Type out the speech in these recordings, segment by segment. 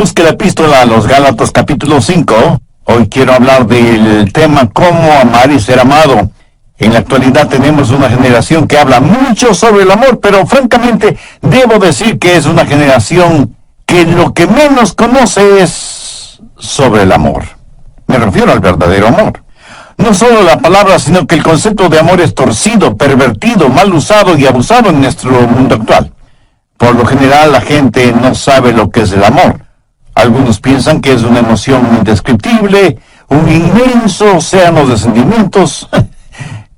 Busque la epístola a los Gálatas capítulo 5. Hoy quiero hablar del tema cómo amar y ser amado. En la actualidad tenemos una generación que habla mucho sobre el amor, pero francamente debo decir que es una generación que lo que menos conoce es sobre el amor. Me refiero al verdadero amor. No solo la palabra, sino que el concepto de amor es torcido, pervertido, mal usado y abusado en nuestro mundo actual. Por lo general la gente no sabe lo que es el amor. Algunos piensan que es una emoción indescriptible, un inmenso océano de sentimientos,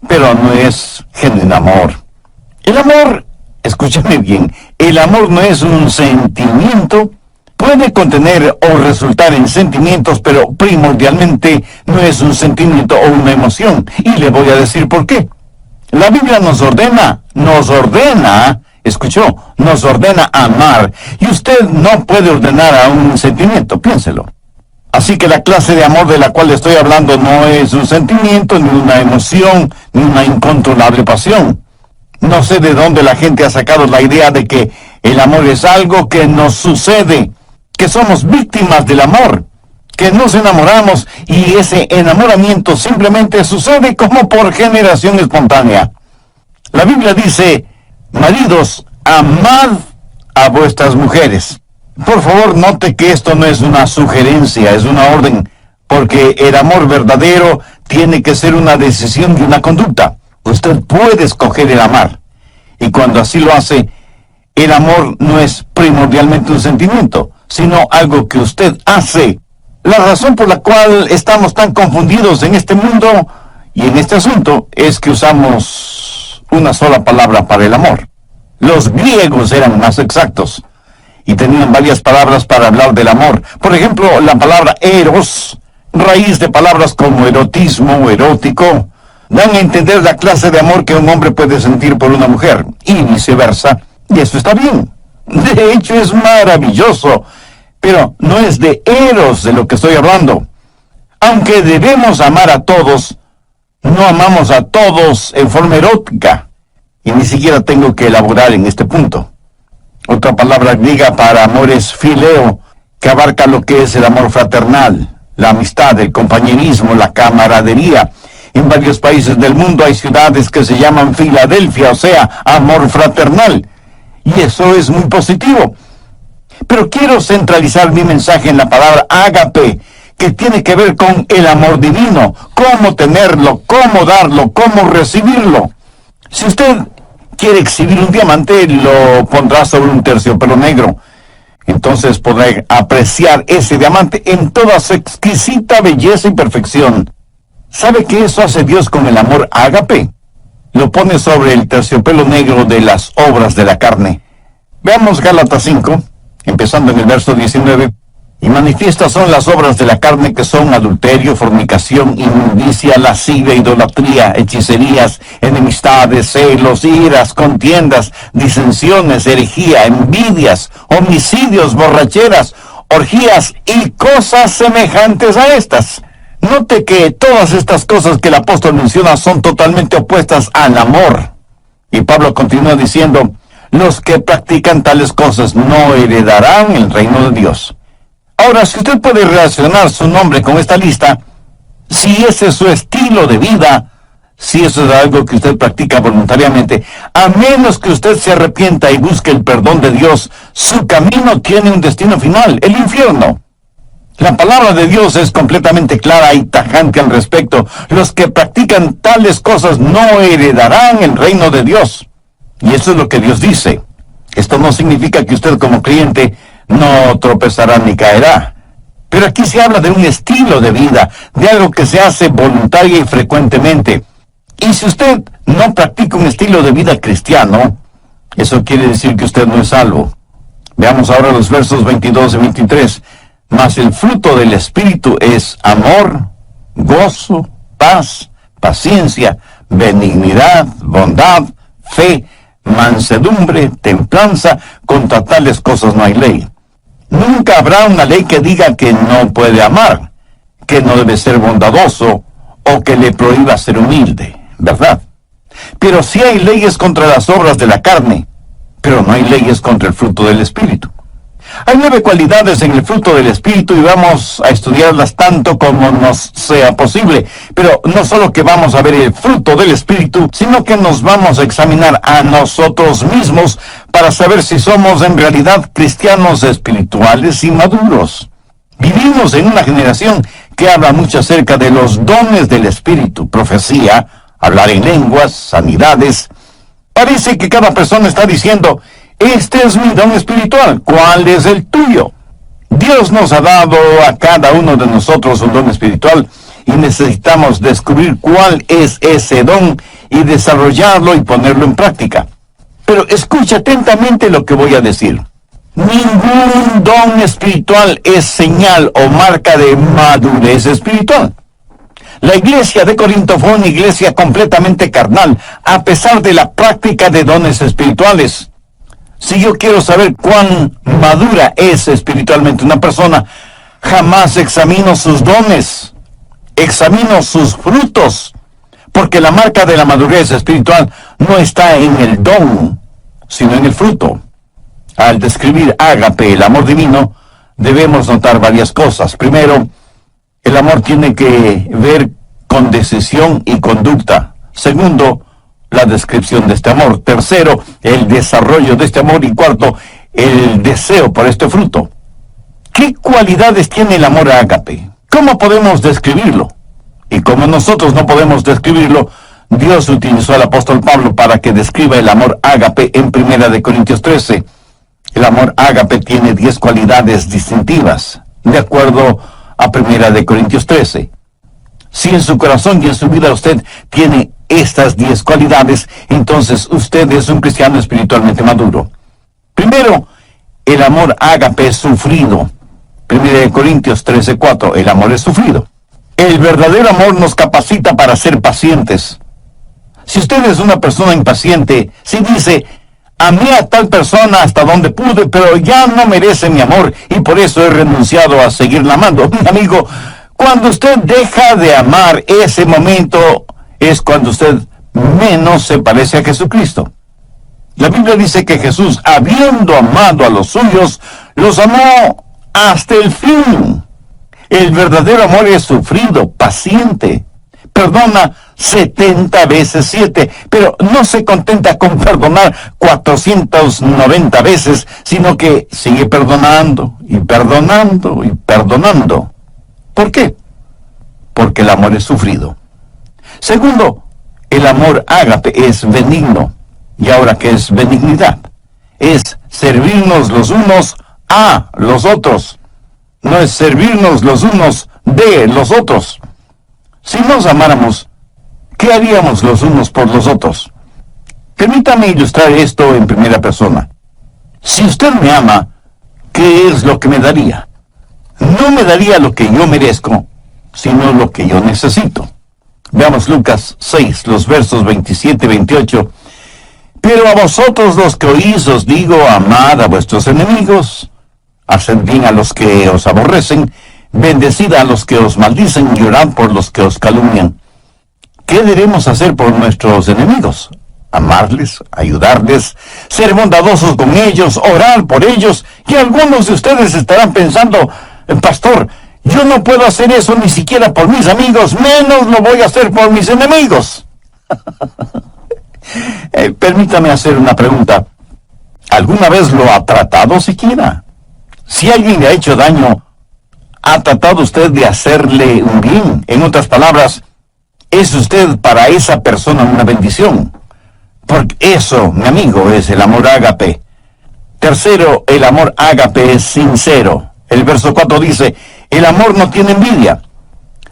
pero no es genuino amor. El amor, escúchame bien, el amor no es un sentimiento. Puede contener o resultar en sentimientos, pero primordialmente no es un sentimiento o una emoción. Y le voy a decir por qué. La Biblia nos ordena, escuchó, nos ordena amar. Y usted no puede ordenar a un sentimiento, piénselo. Así que la clase de amor de la cual estoy hablando no es un sentimiento, ni una emoción, ni una incontrolable pasión. No sé de dónde la gente ha sacado la idea de que el amor es algo que nos sucede, que somos víctimas del amor, que nos enamoramos y ese enamoramiento simplemente sucede como por generación espontánea. La Biblia dice, maridos, amad a vuestras mujeres. Por favor, note que esto no es una sugerencia, es una orden, porque el amor verdadero tiene que ser una decisión y una conducta. Usted puede escoger el amar, y cuando así lo hace, el amor no es primordialmente un sentimiento, sino algo que usted hace. La razón por la cual estamos tan confundidos en este mundo y en este asunto es que usamos una sola palabra para el amor. Los griegos eran más exactos y tenían varias palabras para hablar del amor. Por ejemplo, la palabra eros, raíz de palabras como erotismo, erótico, dan a entender la clase de amor que un hombre puede sentir por una mujer, y viceversa, y eso está bien. De hecho, es maravilloso, pero no es de eros de lo que estoy hablando. Aunque debemos amar a todos, no amamos a todos en forma erótica, y ni siquiera tengo que elaborar en este punto. Otra palabra griega para amor es fileo, que abarca lo que es el amor fraternal, la amistad, el compañerismo, la camaradería. En varios países del mundo hay ciudades que se llaman Filadelfia, o sea, amor fraternal. Y eso es muy positivo. Pero quiero centralizar mi mensaje en la palabra ágape, que tiene que ver con el amor divino, cómo tenerlo, cómo darlo, cómo recibirlo. Si usted quiere exhibir un diamante, lo pondrá sobre un terciopelo negro. Entonces podrá apreciar ese diamante en toda su exquisita belleza y perfección. ¿Sabe qué eso hace Dios con el amor ágape? Lo pone sobre el terciopelo negro de las obras de la carne. Veamos Gálatas 5, empezando en el verso 19. Y manifiestas son las obras de la carne, que son adulterio, fornicación, inmundicia, lascivia, idolatría, hechicerías, enemistades, celos, iras, contiendas, disensiones, herejía, envidias, homicidios, borracheras, orgías y cosas semejantes a estas. Note que todas estas cosas que el apóstol menciona son totalmente opuestas al amor. Y Pablo continúa diciendo, los que practican tales cosas no heredarán el reino de Dios. Ahora, si usted puede relacionar su nombre con esta lista, si ese es su estilo de vida, si eso es algo que usted practica voluntariamente, a menos que usted se arrepienta y busque el perdón de Dios, su camino tiene un destino final, el infierno. La palabra de Dios es completamente clara y tajante al respecto. Los que practican tales cosas no heredarán el reino de Dios. Y eso es lo que Dios dice. Esto no significa que usted como creyente no tropezará ni caerá. Pero aquí se habla de un estilo de vida, de algo que se hace voluntaria y frecuentemente. Y si usted no practica un estilo de vida cristiano, eso quiere decir que usted no es salvo. Veamos ahora los versos 22 y 23. Mas el fruto del Espíritu es amor, gozo, paz, paciencia, benignidad, bondad, fe, mansedumbre, templanza. Contra tales cosas no hay ley. Nunca habrá una ley que diga que no puede amar, que no debe ser bondadoso o que le prohíba ser humilde, ¿verdad? Pero sí hay leyes contra las obras de la carne, pero no hay leyes contra el fruto del Espíritu. Hay 9 cualidades en el fruto del Espíritu y vamos a estudiarlas tanto como nos sea posible. Pero no solo que vamos a ver el fruto del Espíritu, sino que nos vamos a examinar a nosotros mismos para saber si somos en realidad cristianos espirituales y maduros. Vivimos en una generación que habla mucho acerca de los dones del Espíritu, profecía, hablar en lenguas, sanidades. Parece que cada persona está diciendo: este es mi don espiritual, ¿cuál es el tuyo? Dios nos ha dado a cada uno de nosotros un don espiritual y necesitamos descubrir cuál es ese don y desarrollarlo y ponerlo en práctica. Pero escucha atentamente lo que voy a decir. Ningún don espiritual es señal o marca de madurez espiritual. La iglesia de Corinto fue una iglesia completamente carnal, a pesar de la práctica de dones espirituales. Si yo quiero saber cuán madura es espiritualmente una persona, jamás examino sus dones, examino sus frutos, porque la marca de la madurez espiritual no está en el don, sino en el fruto. Al describir ágape, el amor divino, debemos notar varias cosas. Primero, el amor tiene que ver con decisión y conducta. Segundo, la descripción de este amor. Tercero, el desarrollo de este amor. Y cuarto, el deseo por este fruto. ¿Qué cualidades tiene el amor ágape? ¿Cómo podemos describirlo? Y como nosotros no podemos describirlo, Dios utilizó al apóstol Pablo para que describa el amor ágape en 1 Corintios 13. El amor ágape tiene 10 cualidades distintivas, de acuerdo a 1 Corintios 13. Si en su corazón y en su vida usted tiene estas 10 cualidades, entonces usted es un cristiano espiritualmente maduro. Primero, el amor ágape es sufrido. 1 Corintios 13:4, el amor es sufrido. El verdadero amor nos capacita para ser pacientes. Si usted es una persona impaciente, si dice: amé a tal persona hasta donde pude, pero ya no merece mi amor y por eso he renunciado a seguirla amando. Amigo, cuando usted deja de amar, ese momento es cuando usted menos se parece a Jesucristo. La Biblia dice que Jesús, habiendo amado a los suyos, los amó hasta el fin. El verdadero amor es sufrido, paciente. Perdona 70 veces 7, pero no se contenta con perdonar 490 veces, sino que sigue perdonando y perdonando y perdonando. ¿Por qué? Porque el amor es sufrido. Segundo, el amor ágape es benigno. ¿Y ahora qué es benignidad? Es servirnos los unos a los otros. No es servirnos los unos de los otros. Si nos amáramos, ¿qué haríamos los unos por los otros? Permítame ilustrar esto en primera persona. Si usted me ama, ¿qué es lo que me daría? No me daría lo que yo merezco, sino lo que yo necesito. Veamos Lucas 6, los versos 27 y 28. Pero a vosotros los que oís os digo: amad a vuestros enemigos, haced bien a los que os aborrecen, bendecid a los que os maldicen y orad por los que os calumnian. ¿Qué debemos hacer por nuestros enemigos? Amarles, ayudarles, ser bondadosos con ellos, orar por ellos. Y algunos de ustedes estarán pensando: pastor, yo no puedo hacer eso ni siquiera por mis amigos, menos lo voy a hacer por mis enemigos. Permítame hacer una pregunta. ¿Alguna vez lo ha tratado siquiera? Si alguien le ha hecho daño, ¿ha tratado usted de hacerle un bien? En otras palabras, ¿es usted para esa persona una bendición? Porque eso, mi amigo, es el amor ágape. Tercero, el amor ágape es sincero. El verso 4 dice: el amor no tiene envidia.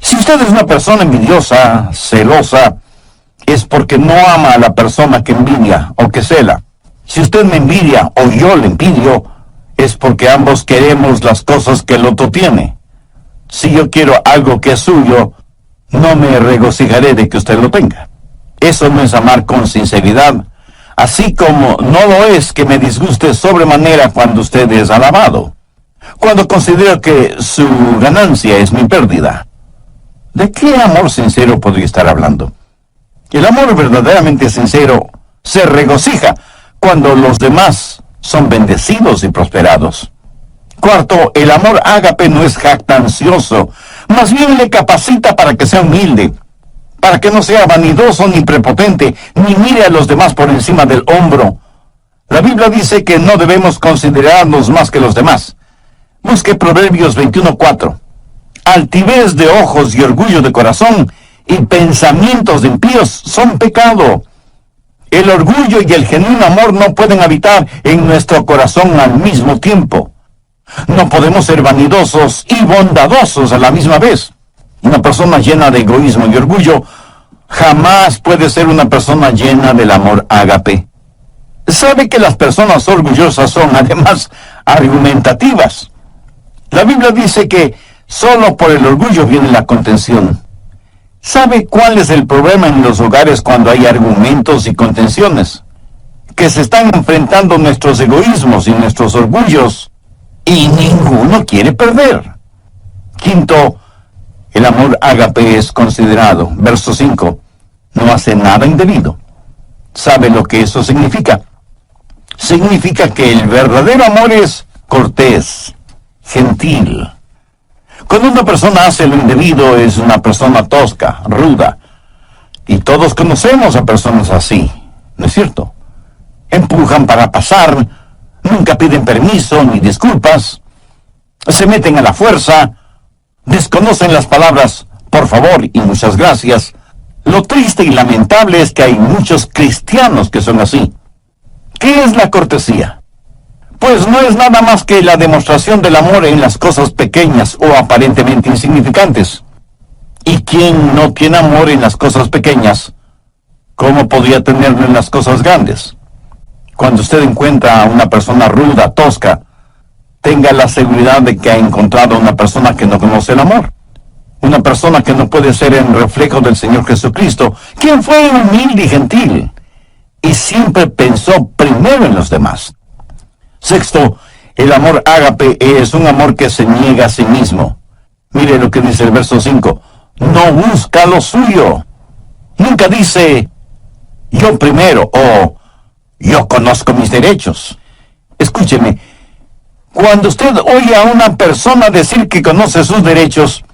Si usted es una persona envidiosa, celosa, es porque no ama a la persona que envidia o que cela. Si usted me envidia o yo le envidio, es porque ambos queremos las cosas que el otro tiene. Si yo quiero algo que es suyo, no me regocijaré de que usted lo tenga. Eso no es amar con sinceridad, así como no lo es que me disguste sobremanera cuando usted es alabado, cuando considero que su ganancia es mi pérdida. ¿De qué amor sincero podría estar hablando? El amor verdaderamente sincero se regocija cuando los demás son bendecidos y prosperados. Cuarto, el amor ágape no es jactancioso, más bien le capacita para que sea humilde, para que no sea vanidoso ni prepotente, ni mire a los demás por encima del hombro. La Biblia dice que no debemos considerarnos más que los demás. Busque Proverbios 21:4. Altivez de ojos y orgullo de corazón y pensamientos de impíos son pecado. El orgullo y el genuino amor no pueden habitar en nuestro corazón al mismo tiempo. No podemos ser vanidosos y bondadosos a la misma vez. Una persona llena de egoísmo y orgullo jamás puede ser una persona llena del amor ágape. Sabe que las personas orgullosas son además argumentativas. La Biblia dice que solo por el orgullo viene la contención. ¿Sabe cuál es el problema en los hogares cuando hay argumentos y contenciones? Que se están enfrentando nuestros egoísmos y nuestros orgullos y ninguno quiere perder. Quinto, el amor ágape es considerado. Verso 5. No hace nada indebido. ¿Sabe lo que eso significa? Significa que el verdadero amor es cortés, gentil. Cuando una persona hace lo indebido es una persona tosca, ruda. Y todos conocemos a personas así, ¿no es cierto? Empujan para pasar, nunca piden permiso ni disculpas, se meten a la fuerza, desconocen las palabras por favor y muchas gracias. Lo triste y lamentable es que hay muchos cristianos que son así. ¿Qué es la cortesía? Pues no es nada más que la demostración del amor en las cosas pequeñas o aparentemente insignificantes. ¿Y quién no tiene amor en las cosas pequeñas? ¿Cómo podría tenerlo en las cosas grandes? Cuando usted encuentra a una persona ruda, tosca, tenga la seguridad de que ha encontrado a una persona que no conoce el amor. Una persona que no puede ser el reflejo del Señor Jesucristo, quien fue humilde y gentil, y siempre pensó primero en los demás. Sexto, el amor ágape es un amor que se niega a sí mismo. Mire lo que dice el verso 5. No busca lo suyo. Nunca dice, yo primero, o yo conozco mis derechos. Escúcheme, cuando usted oye a una persona decir que conoce sus derechos,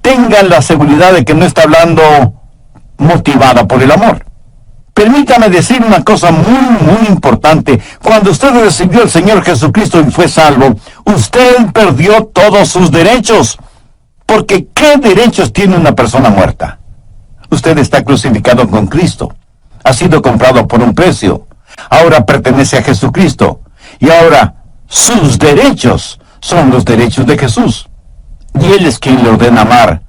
tenga la seguridad de que no está hablando motivada por el amor. Permítame decir una cosa muy importante. Cuando usted recibió al Señor Jesucristo y fue salvo, usted perdió todos sus derechos. Porque ¿qué derechos tiene una persona muerta? Usted está crucificado con Cristo. Ha sido comprado por un precio. Ahora pertenece a Jesucristo. Y ahora sus derechos son los derechos de Jesús. Y Él es quien le ordena amar.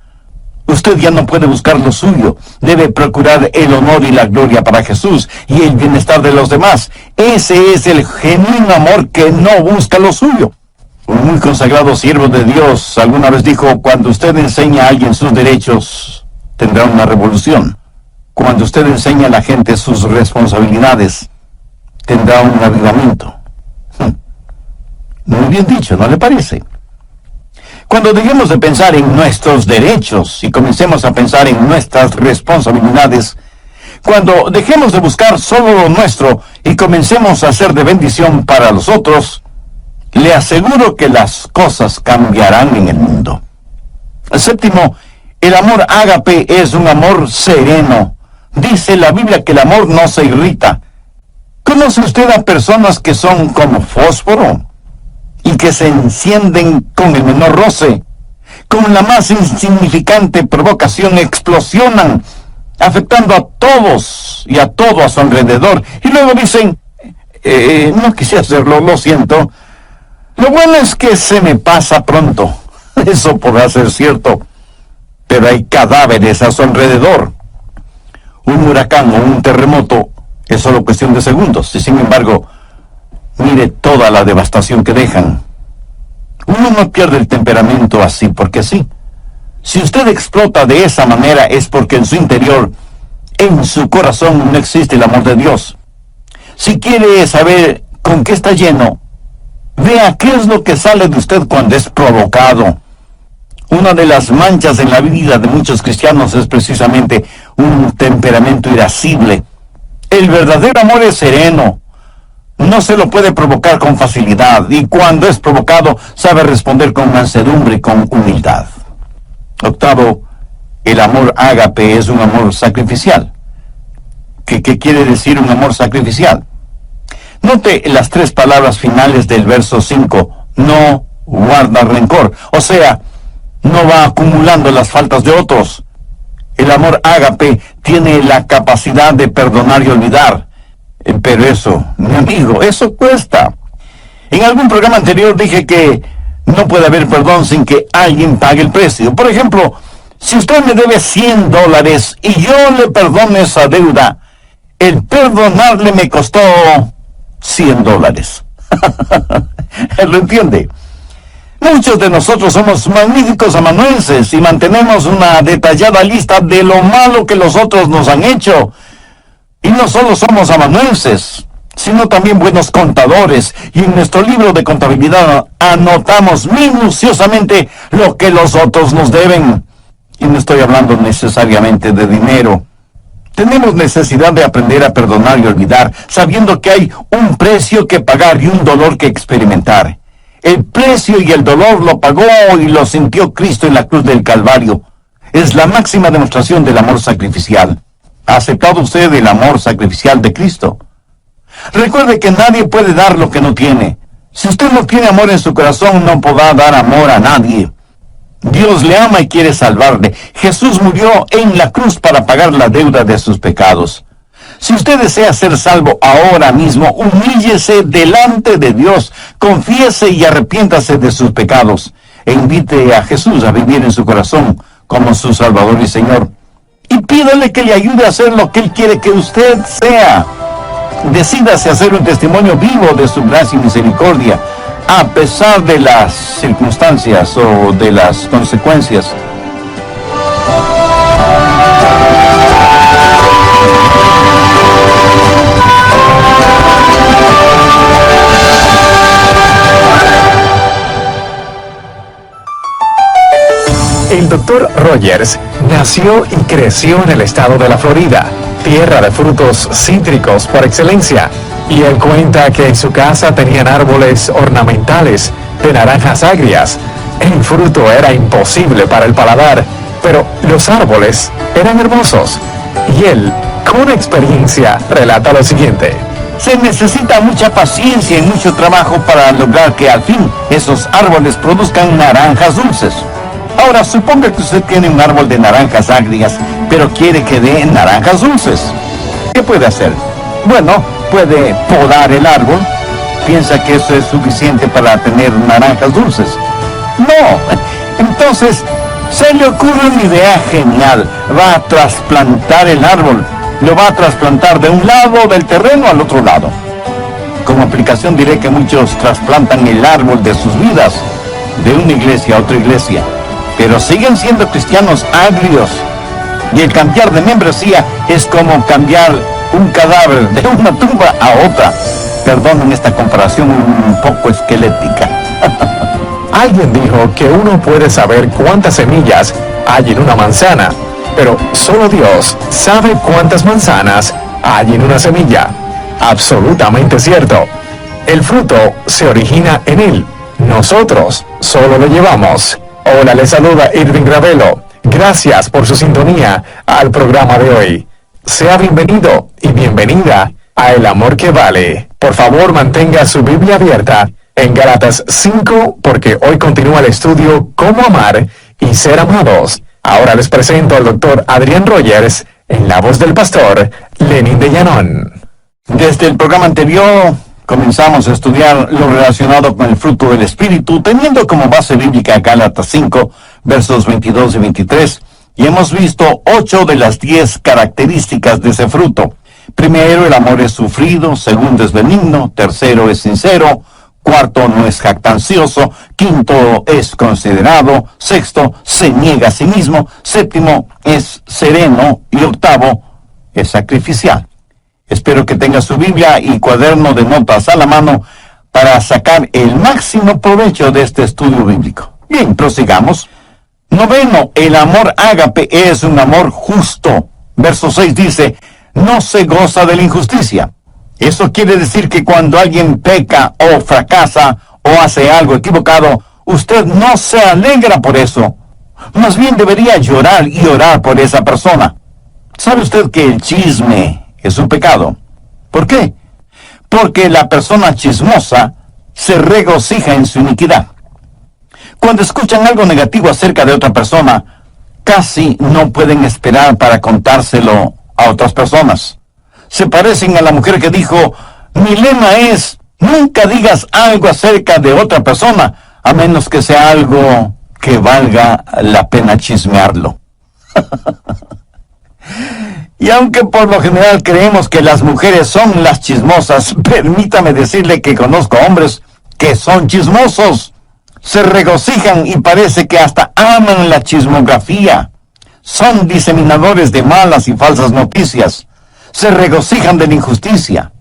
Usted ya no puede buscar lo suyo. Debe procurar el honor y la gloria para Jesús y el bienestar de los demás. Ese es el genuino amor que no busca lo suyo. Un muy consagrado siervo de Dios alguna vez dijo, cuando usted enseña a alguien sus derechos, tendrá una revolución. Cuando usted enseña a la gente sus responsabilidades, tendrá un avivamiento. Muy bien dicho, ¿no le parece? Cuando dejemos de pensar en nuestros derechos y comencemos a pensar en nuestras responsabilidades, cuando dejemos de buscar solo lo nuestro y comencemos a hacer de bendición para los otros, le aseguro que las cosas cambiarán en el mundo. Séptimo, el amor ágape es un amor sereno. Dice la Biblia que el amor no se irrita. ¿Conoce usted a personas que son como fósforo y que se encienden con el menor roce? Con la más insignificante provocación explosionan, afectando a todos y a todo a su alrededor. Y luego dicen, no quise hacerlo, lo siento. Lo bueno es que se me pasa pronto. Eso podrá ser cierto, pero hay cadáveres a su alrededor. Un huracán o un terremoto es solo cuestión de segundos, y sin embargo, mire toda la devastación que dejan. Uno no pierde el temperamento así porque sí. Si usted explota de esa manera es porque en su interior, en su corazón, no existe el amor de Dios. Si quiere saber con qué está lleno, vea qué es lo que sale de usted cuando es provocado. Una de las manchas en la vida de muchos cristianos es precisamente un temperamento irascible. El verdadero amor es sereno. No se lo puede provocar con facilidad, y cuando es provocado, sabe responder con mansedumbre y con humildad. Octavo, el amor ágape es un amor sacrificial. ¿Qué quiere decir un amor sacrificial? Note las tres palabras finales del verso 5. No guarda rencor. O sea, no va acumulando las faltas de otros. El amor ágape tiene la capacidad de perdonar y olvidar. Pero eso, mi amigo, eso cuesta. En algún programa anterior dije que no puede haber perdón sin que alguien pague el precio. Por ejemplo, si usted me debe $100 y yo le perdono esa deuda, el perdonarle me costó $100. ¿Lo entiende? Muchos de nosotros somos magníficos amanuenses y mantenemos una detallada lista de lo malo que los otros nos han hecho. Y no solo somos amanuenses, sino también buenos contadores, y en nuestro libro de contabilidad anotamos minuciosamente lo que los otros nos deben. Y no estoy hablando necesariamente de dinero. Tenemos necesidad de aprender a perdonar y olvidar, sabiendo que hay un precio que pagar y un dolor que experimentar. El precio y el dolor lo pagó y lo sintió Cristo en la cruz del Calvario. Es la máxima demostración del amor sacrificial. ¿Ha aceptado usted el amor sacrificial de Cristo? Recuerde que nadie puede dar lo que no tiene. Si usted no tiene amor en su corazón, no podrá dar amor a nadie. Dios le ama y quiere salvarle. Jesús murió en la cruz para pagar la deuda de sus pecados. Si usted desea ser salvo ahora mismo, humíllese delante de Dios, confiese y arrepiéntase de sus pecados, e invite a Jesús a vivir en su corazón como su Salvador y Señor. Y pídale que le ayude a hacer lo que Él quiere que usted sea. Decídase a hacer un testimonio vivo de su gracia y misericordia, a pesar de las circunstancias o de las consecuencias. El Dr. Rogers nació y creció en el estado de la Florida, tierra de frutos cítricos por excelencia, y él cuenta que en su casa tenían árboles ornamentales de naranjas agrias. El fruto era imposible para el paladar, pero los árboles eran hermosos. Y él, con experiencia, relata lo siguiente. Se necesita mucha paciencia y mucho trabajo para lograr que al fin esos árboles produzcan naranjas dulces. Ahora, suponga que usted tiene un árbol de naranjas agrias, pero quiere que dé naranjas dulces. ¿Qué puede hacer? Bueno, puede podar el árbol. ¿Piensa que eso es suficiente para tener naranjas dulces? No. Entonces, se le ocurre una idea genial. Va a trasplantar el árbol. Lo va a trasplantar de un lado del terreno al otro lado. Como aplicación diré que muchos trasplantan el árbol de sus vidas de una iglesia a otra iglesia, pero siguen siendo cristianos agrios. Y el cambiar de membresía es como cambiar un cadáver de una tumba a otra. Perdonen esta comparación un poco esquelética. Alguien dijo que uno puede saber cuántas semillas hay en una manzana, pero solo Dios sabe cuántas manzanas hay en una semilla. Absolutamente cierto. El fruto se origina en Él. Nosotros solo lo llevamos. Hola, les saluda Irving Ravelo. Gracias por su sintonía al programa de hoy. Sea bienvenido y bienvenida a El Amor que Vale. Por favor, mantenga su Biblia abierta en Gálatas 5, porque hoy continúa el estudio Cómo amar y ser amados. Ahora les presento al Dr. Adrián Rogers en la voz del pastor Lenin de Llanón. Desde el programa anterior comenzamos a estudiar lo relacionado con el fruto del Espíritu, teniendo como base bíblica Gálatas 5, versos 22 y 23, y hemos visto 8 de las 10 características de ese fruto. Primero, el amor es sufrido. Segundo, es benigno. Tercero, es sincero. Cuarto, no es jactancioso. Quinto, es considerado. Sexto, se niega a sí mismo. Séptimo, es sereno. Y octavo, es sacrificial. Espero que tenga su Biblia y cuaderno de notas a la mano para sacar el máximo provecho de este estudio bíblico. Bien, prosigamos. Noveno, el amor ágape es un amor justo. Verso 6 dice, no se goza de la injusticia. Eso quiere decir que cuando alguien peca o fracasa o hace algo equivocado, usted no se alegra por eso. Más bien debería llorar y orar por esa persona. ¿Sabe usted que el chisme es un pecado? ¿Por qué? Porque la persona chismosa se regocija en su iniquidad. Cuando escuchan algo negativo acerca de otra persona, casi no pueden esperar para contárselo a otras personas. Se parecen a la mujer que dijo, mi lema es, nunca digas algo acerca de otra persona, a menos que sea algo que valga la pena chismearlo. Y aunque por lo general creemos que las mujeres son las chismosas, permítame decirle que conozco hombres que son chismosos. Se regocijan y parece que hasta aman la chismografía. Son diseminadores de malas y falsas noticias. Se regocijan de la injusticia.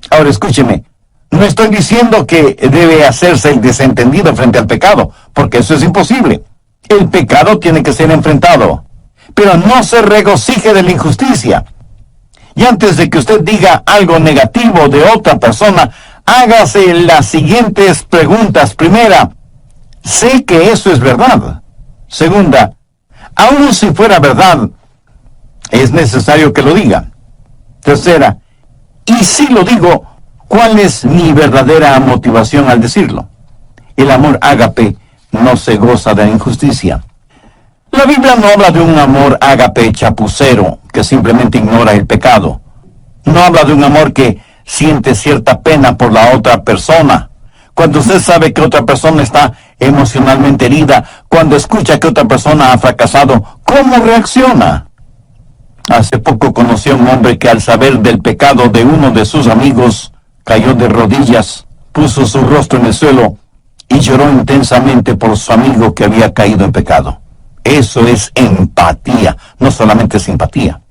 Ahora escúcheme, no estoy diciendo que debe hacerse el desentendido frente al pecado, porque eso es imposible. El pecado tiene que ser enfrentado. Pero no se regocije de la injusticia. Y antes de que usted diga algo negativo de otra persona, hágase las siguientes preguntas. Primera, ¿sé que eso es verdad? Segunda, aun si fuera verdad, ¿es necesario que lo diga? Tercera, y si lo digo, ¿cuál es mi verdadera motivación al decirlo? El amor ágape no se goza de la injusticia. La Biblia no habla de un amor ágape chapucero que simplemente ignora el pecado. No habla de un amor que siente cierta pena por la otra persona. Cuando usted sabe que otra persona está emocionalmente herida, cuando escucha que otra persona ha fracasado, ¿cómo reacciona? Hace poco conocí a un hombre que al saber del pecado de uno de sus amigos, cayó de rodillas, puso su rostro en el suelo y lloró intensamente por su amigo que había caído en pecado. Eso es empatía, no solamente simpatía.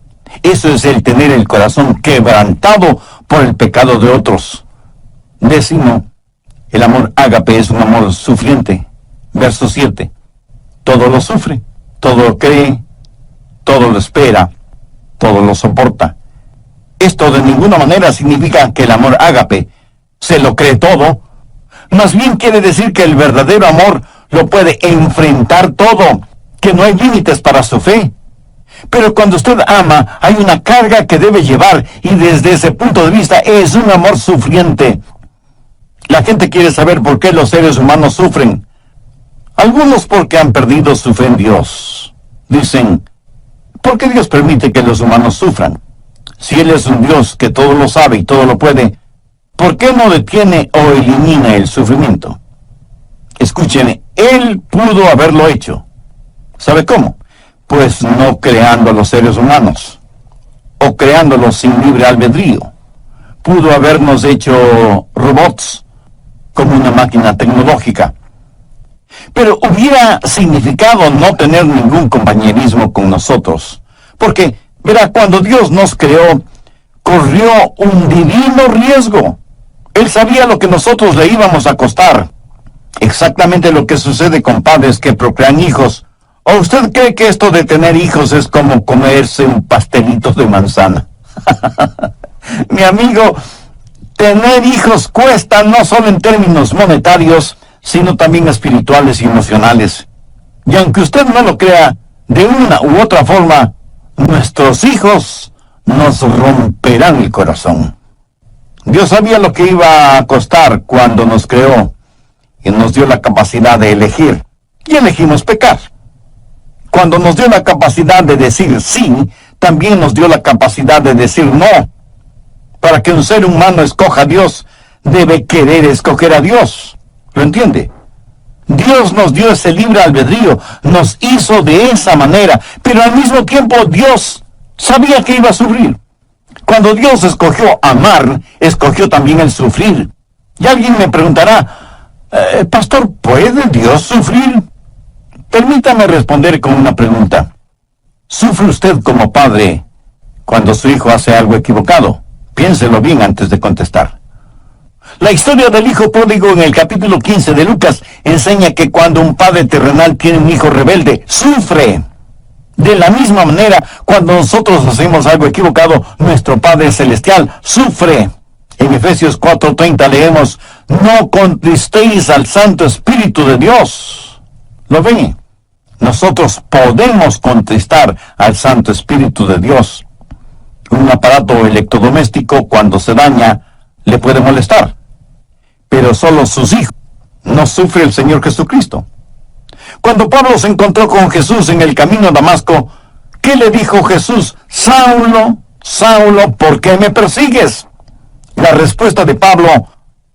Eso es el tener el corazón quebrantado por el pecado de otros. Décimo, el amor ágape es un amor sufriente. Verso 7. Todo lo sufre, todo lo cree, todo lo espera, todo lo soporta. Esto de ninguna manera significa que el amor ágape se lo cree todo. Más bien quiere decir que el verdadero amor lo puede enfrentar todo, que no hay límites para su fe. Pero cuando usted ama, hay una carga que debe llevar, y desde ese punto de vista es un amor sufriente. La gente quiere saber por qué los seres humanos sufren. Algunos porque han perdido su fe en Dios. Dicen, ¿por qué Dios permite que los humanos sufran? Si Él es un Dios que todo lo sabe y todo lo puede, ¿por qué no detiene o elimina el sufrimiento? Escúcheme, Él pudo haberlo hecho. ¿Sabe cómo? Pues no creando a los seres humanos, o creándolos sin libre albedrío. Pudo habernos hecho robots, como una máquina tecnológica. Pero hubiera significado no tener ningún compañerismo con nosotros. Porque, verá, cuando Dios nos creó, corrió un divino riesgo. Él sabía lo que nosotros le íbamos a costar. Exactamente lo que sucede con padres que procrean hijos. ¿O usted cree que esto de tener hijos es como comerse un pastelito de manzana? Mi amigo, tener hijos cuesta no solo en términos monetarios, sino también espirituales y emocionales. Y aunque usted no lo crea, de una u otra forma, nuestros hijos nos romperán el corazón. Dios sabía lo que iba a costar cuando nos creó y nos dio la capacidad de elegir. Y elegimos pecar. Cuando nos dio la capacidad de decir sí, también nos dio la capacidad de decir no. Para que un ser humano escoja a Dios, debe querer escoger a Dios. ¿Lo entiende? Dios nos dio ese libre albedrío, nos hizo de esa manera, pero al mismo tiempo Dios sabía que iba a sufrir. Cuando Dios escogió amar, escogió también el sufrir. Y alguien me preguntará, Pastor, ¿puede Dios sufrir? Permítame responder con una pregunta. ¿Sufre usted como padre cuando su hijo hace algo equivocado? Piénselo bien antes de contestar. La historia del hijo pródigo en el capítulo 15 de Lucas enseña que cuando un padre terrenal tiene un hijo rebelde, sufre. De la misma manera, cuando nosotros hacemos algo equivocado, nuestro Padre Celestial sufre. En Efesios 4:30 leemos, no contristéis al Santo Espíritu de Dios. ¿Lo ven? Nosotros podemos contristar al Santo Espíritu de Dios. Un aparato electrodoméstico, cuando se daña, le puede molestar. Pero solo sus hijos. No sufre el Señor Jesucristo. Cuando Pablo se encontró con Jesús en el camino a Damasco, ¿qué le dijo Jesús? Saulo, Saulo, ¿por qué me persigues? La respuesta de Pablo,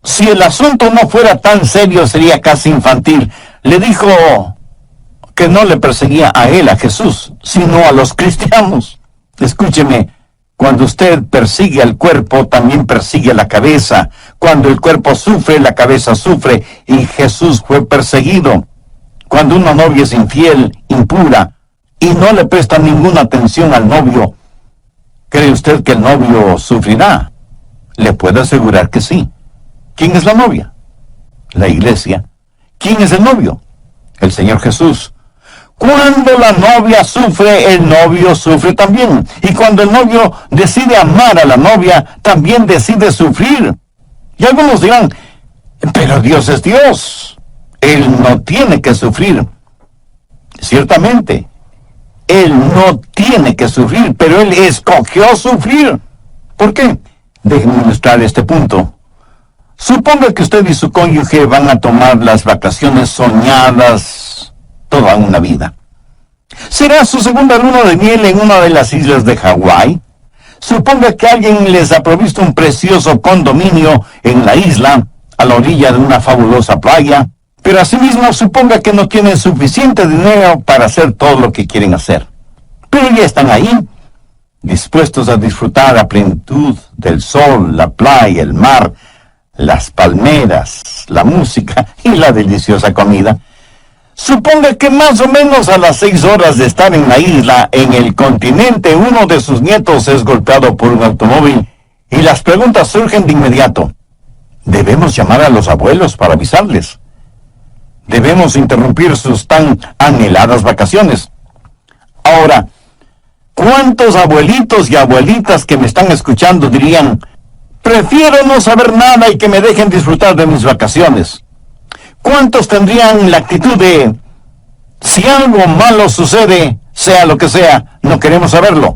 si el asunto no fuera tan serio, sería casi infantil. Le dijo que no le perseguía a él, a Jesús, sino a los cristianos. Escúcheme, cuando usted persigue al cuerpo, también persigue a la cabeza. Cuando el cuerpo sufre, la cabeza sufre, y Jesús fue perseguido. Cuando una novia es infiel, impura, y no le presta ninguna atención al novio, ¿cree usted que el novio sufrirá? Le puedo asegurar que sí. ¿Quién es la novia? La iglesia. ¿Quién es el novio? El Señor Jesús. Cuando la novia sufre, el novio sufre también. Y cuando el novio decide amar a la novia, también decide sufrir. Y algunos dirán, pero Dios es Dios. Él no tiene que sufrir. Ciertamente, Él no tiene que sufrir, pero Él escogió sufrir. ¿Por qué? Déjenme ilustrar este punto. Suponga que usted y su cónyuge van a tomar las vacaciones soñadas toda una vida. ¿Será su segunda luna de miel en una de las islas de Hawái? Suponga que alguien les ha provisto un precioso condominio en la isla, a la orilla de una fabulosa playa, pero asimismo suponga que no tienen suficiente dinero para hacer todo lo que quieren hacer. Pero ya están ahí, dispuestos a disfrutar a plenitud del sol, la playa, el mar, las palmeras, la música y la deliciosa comida. Suponga que más o menos a las 6 horas de estar en la isla, en el continente, uno de sus nietos es golpeado por un automóvil y las preguntas surgen de inmediato. Debemos llamar a los abuelos para avisarles. Debemos interrumpir sus tan anheladas vacaciones. Ahora, ¿cuántos abuelitos y abuelitas que me están escuchando dirían, prefiero no saber nada y que me dejen disfrutar de mis vacaciones? ¿Cuántos tendrían la actitud de, si algo malo sucede, sea lo que sea, no queremos saberlo?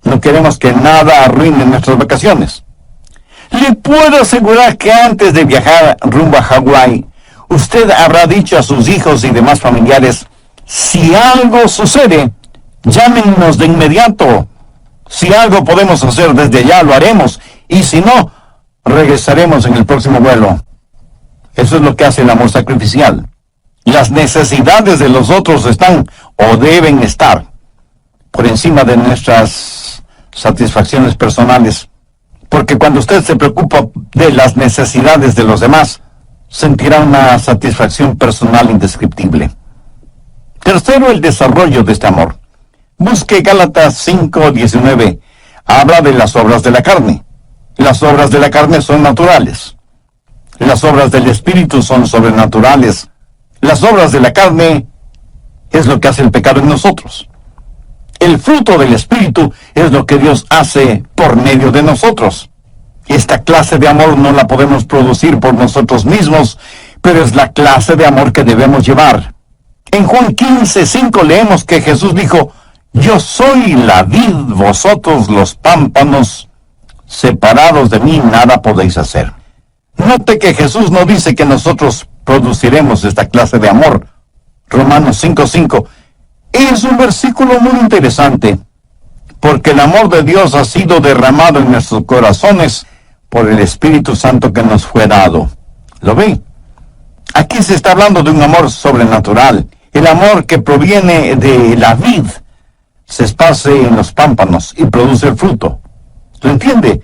No queremos que nada arruine nuestras vacaciones. Le puedo asegurar que antes de viajar rumbo a Hawái, usted habrá dicho a sus hijos y demás familiares, si algo sucede, llámenos de inmediato. Si algo podemos hacer desde allá, lo haremos. Y si no, regresaremos en el próximo vuelo. Eso es lo que hace el amor sacrificial. Las necesidades de los otros están o deben estar por encima de nuestras satisfacciones personales. Porque cuando usted se preocupa de las necesidades de los demás, sentirá una satisfacción personal indescriptible. Tercero, el desarrollo de este amor. Busque Gálatas 5:19. Habla de las obras de la carne. Las obras de la carne son naturales. Las obras del Espíritu son sobrenaturales. Las obras de la carne es lo que hace el pecado en nosotros. El fruto del Espíritu es lo que Dios hace por medio de nosotros. Esta clase de amor no la podemos producir por nosotros mismos, pero es la clase de amor que debemos llevar. En Juan 15:5 leemos que Jesús dijo, yo soy la vid, vosotros los pámpanos, separados de mí nada podéis hacer. Note que Jesús no dice que nosotros produciremos esta clase de amor. Romanos 5:5 es un versículo muy interesante, porque el amor de Dios ha sido derramado en nuestros corazones por el Espíritu Santo que nos fue dado. ¿Lo ve? Aquí se está hablando de un amor sobrenatural, el amor que proviene de la vid, se esparce en los pámpanos y produce el fruto. ¿Lo entiende?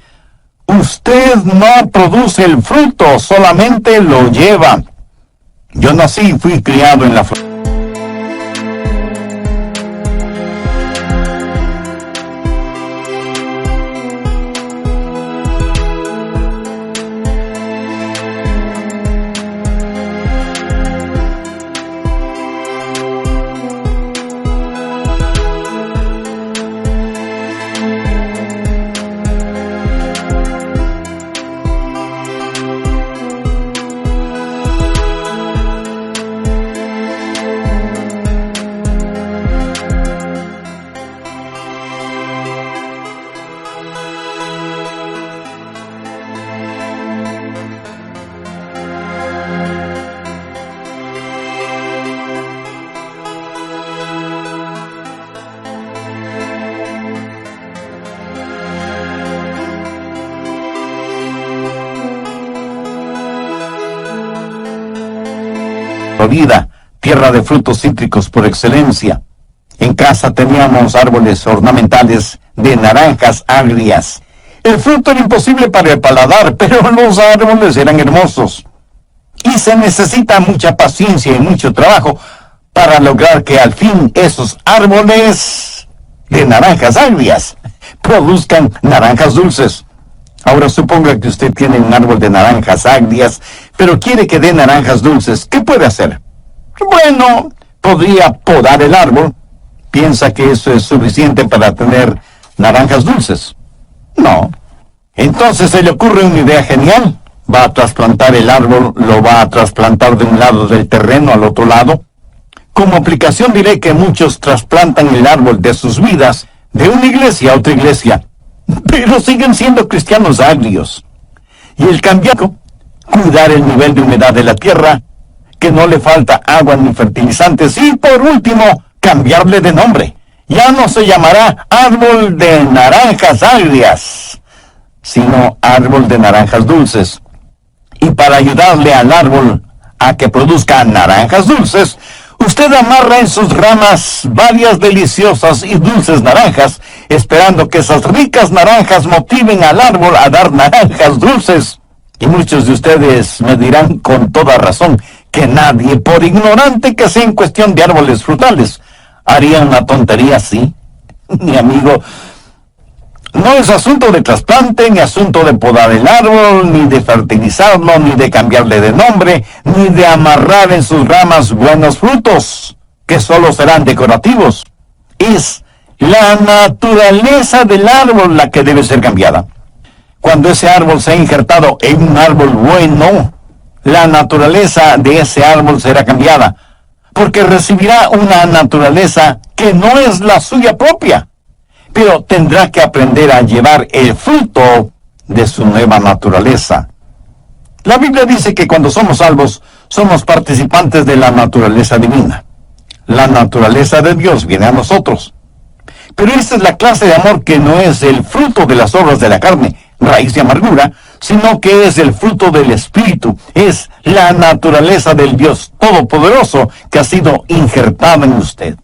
Usted no produce el fruto, solamente lo lleva. Yo nací y fui criado en la Florida. Florida, tierra de frutos cítricos por excelencia. En casa teníamos árboles ornamentales de naranjas agrias. El fruto era imposible para el paladar, pero los árboles eran hermosos. Y se necesita mucha paciencia y mucho trabajo para lograr que al fin esos árboles de naranjas agrias produzcan naranjas dulces. Ahora suponga que usted tiene un árbol de naranjas agrias, pero quiere que dé naranjas dulces. ¿Qué puede hacer? Bueno, podría podar el árbol. ¿Piensa que eso es suficiente para tener naranjas dulces? No. Entonces se le ocurre una idea genial. Va a trasplantar el árbol, lo va a trasplantar de un lado del terreno al otro lado. Como aplicación diré que muchos trasplantan el árbol de sus vidas de una iglesia a otra iglesia, pero siguen siendo cristianos agrios. Y el cambiar, cuidar el nivel de humedad de la tierra, que no le falta agua ni fertilizantes, y por último, cambiarle de nombre. Ya no se llamará árbol de naranjas agrias, sino árbol de naranjas dulces. Y para ayudarle al árbol a que produzca naranjas dulces, usted amarra en sus ramas varias deliciosas y dulces naranjas, esperando que esas ricas naranjas motiven al árbol a dar naranjas dulces. Y muchos de ustedes me dirán con toda razón que nadie, por ignorante que sea en cuestión de árboles frutales, haría una tontería así. Mi amigo, no es asunto de trasplante, ni asunto de podar el árbol, ni de fertilizarlo, ni de cambiarle de nombre, ni de amarrar en sus ramas buenos frutos, que solo serán decorativos. Es la naturaleza del árbol la que debe ser cambiada. Cuando ese árbol sea injertado en un árbol bueno, la naturaleza de ese árbol será cambiada, porque recibirá una naturaleza que no es la suya propia, pero tendrá que aprender a llevar el fruto de su nueva naturaleza. La Biblia dice que cuando somos salvos, somos participantes de la naturaleza divina. La naturaleza de Dios viene a nosotros. Pero esta es la clase de amor que no es el fruto de las obras de la carne, raíz de amargura, sino que es el fruto del Espíritu. Es la naturaleza del Dios Todopoderoso que ha sido injertada en usted,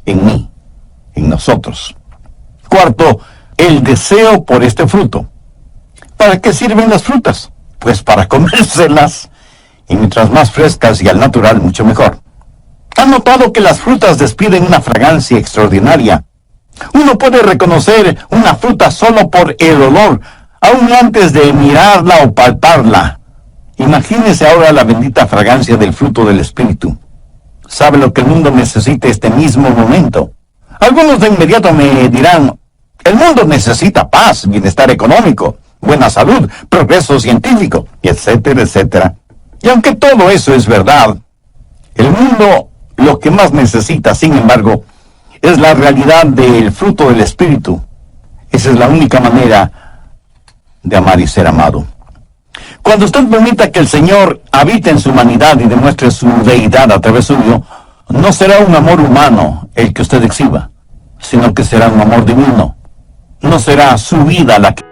en mí, en nosotros. Cuarto, el deseo por este fruto. ¿Para qué sirven las frutas? Pues para comérselas, y mientras más frescas y al natural, mucho mejor. ¿Han notado que las frutas despiden una fragancia extraordinaria? Uno puede reconocer una fruta solo por el olor, aún antes de mirarla o palparla. Imagínese ahora la bendita fragancia del fruto del Espíritu. ¿Sabe lo que el mundo necesita este mismo momento? Algunos de inmediato me dirán, el mundo necesita paz, bienestar económico, buena salud, progreso científico, etcétera, etcétera. Y aunque todo eso es verdad, el mundo lo que más necesita, sin embargo, es la realidad del fruto del Espíritu. Esa es la única manera de amar y ser amado. Cuando usted permita que el Señor habite en su humanidad y demuestre su deidad a través suyo, no será un amor humano el que usted exhiba, sino que será un amor divino. No será su vida la que...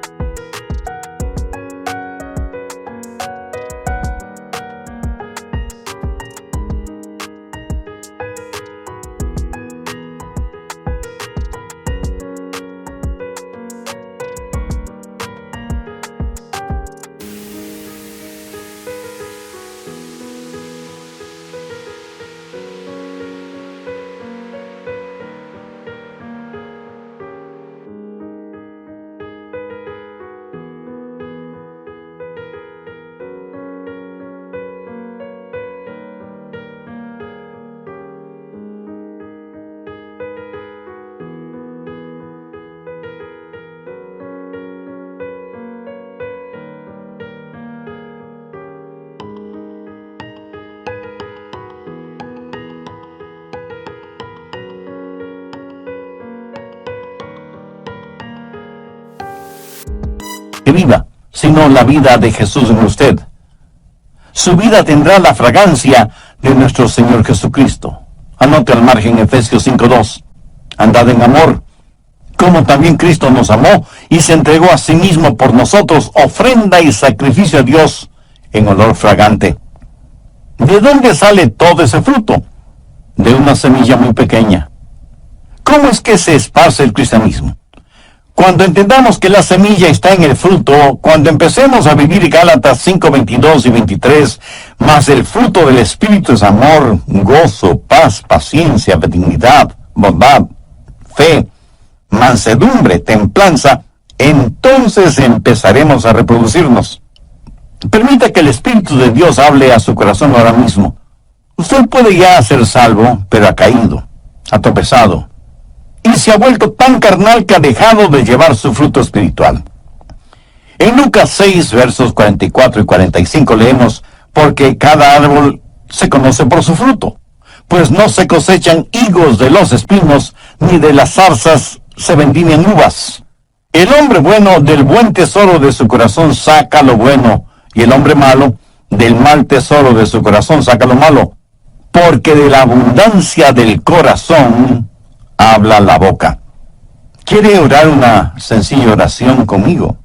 viva, sino la vida de Jesús en usted. Su vida tendrá la fragancia de nuestro Señor Jesucristo. Anote al margen Efesios 5:2. Andad en amor, como también Cristo nos amó y se entregó a sí mismo por nosotros, ofrenda y sacrificio a Dios en olor fragante. ¿De dónde sale todo ese fruto? De una semilla muy pequeña. ¿Cómo es que se esparce el cristianismo? Cuando entendamos que la semilla está en el fruto, cuando empecemos a vivir Gálatas 5:22 y 23, más el fruto del Espíritu es amor, gozo, paz, paciencia, benignidad, bondad, fe, mansedumbre, templanza, entonces empezaremos a reproducirnos. Permita que el Espíritu de Dios hable a su corazón ahora mismo. Usted puede ya ser salvo, pero ha caído, ha tropezado, y se ha vuelto tan carnal que ha dejado de llevar su fruto espiritual. En Lucas 6, versos 44 y 45 leemos, porque cada árbol se conoce por su fruto, pues no se cosechan higos de los espinos, ni de las zarzas se vendimian uvas. El hombre bueno del buen tesoro de su corazón saca lo bueno, y el hombre malo del mal tesoro de su corazón saca lo malo, porque de la abundancia del corazón habla la boca. ¿Quiere orar una sencilla oración conmigo?